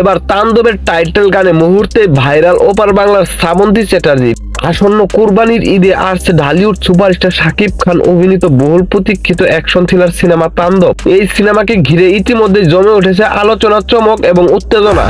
এবার তাণ্ডবের টাইটেল গানে মুহূর্তে ভাইরাল ওপার বাংলার শ্রাবন্তী চ্যাটার্জি। আসন্ন কুরবানির ঈদে আসছে ঢালিউড সুপারস্টার শাকিব খান অভিনীত বহুল প্রতীক্ষিত অ্যাকশন থ্রিলার সিনেমা তাণ্ডব। এই সিনেমাকে ঘিরে ইতিমধ্যে জমে উঠেছে আলোচনা, চমক এবং উত্তেজনা।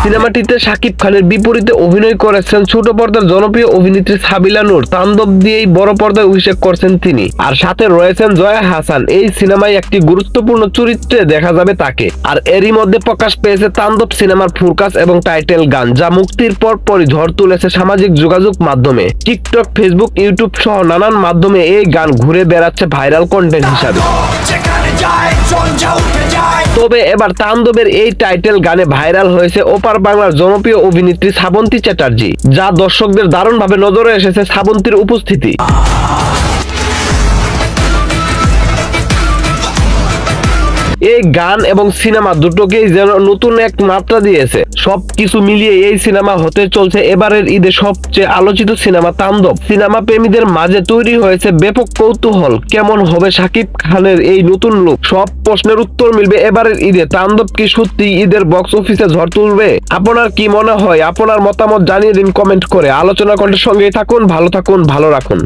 সিনেমাটিতে শাকিব খানের বিপরীতে অভিনয় করেছেন ছোট পর্দার জনপ্রিয় অভিনেত্রী সাবিলা নূর। তাণ্ডব দিয়েই বড় পর্দায় অভিষেক করছেন তিনি, আর সাথে রয়েছেন জয়া হাসান। এই সিনেমায় একটি গুরুত্বপূর্ণ চরিত্রে দেখা যাবে তাকে। আর এরই মধ্যে প্রকাশ পেয়েছে তাণ্ডব সিনেমার ফুরকাস এবং টাইটেল গান, যা মুক্তির পরপরই ঝড় তুলেছে সামাজিক যোগাযোগ মাধ্যমে। টিকটক, ফেসবুক, ইউটিউব সহ নানান মাধ্যমে এই গান ঘুরে বেড়াচ্ছে ভাইরাল কন্টেন্ট হিসাবে। তবে এবার তাণ্ডবের এই টাইটেল গানে ভাইরাল হয়েছে ওপার বাংলার জনপ্রিয় অভিনেত্রী শ্রাবন্তী চ্যাটার্জি, যা দর্শকদের দারুণভাবে নজরে এসেছে শ্রাবন্তীর উপস্থিতি। এই গান এবং সিনেমা দুটোকেই যেন নতুন এক মাত্রা দিয়েছে। সবকিছু মিলিয়ে এই সিনেমা হতে চলছে এবারের ঈদে সবচেয়ে আলোচিত সিনেমা তাণ্ডব। সিনেমা প্রেমীদের মাঝে তৈরি হয়েছে ব্যাপক কৌতূহল, কেমন হবে শাকিব খানের এই নতুন লুক। সব প্রশ্নের উত্তর মিলবে এবারের ঈদে। তাণ্ডব কি সত্যি ঈদের বক্স অফিসে ঝড় তুলবে? আপনার কি মনে হয়? আপনার মতামত জানিয়ে দিন কমেন্ট করে। আলোচনা কণ্ঠের সঙ্গেই থাকুন, ভালো থাকুন, ভালো রাখুন।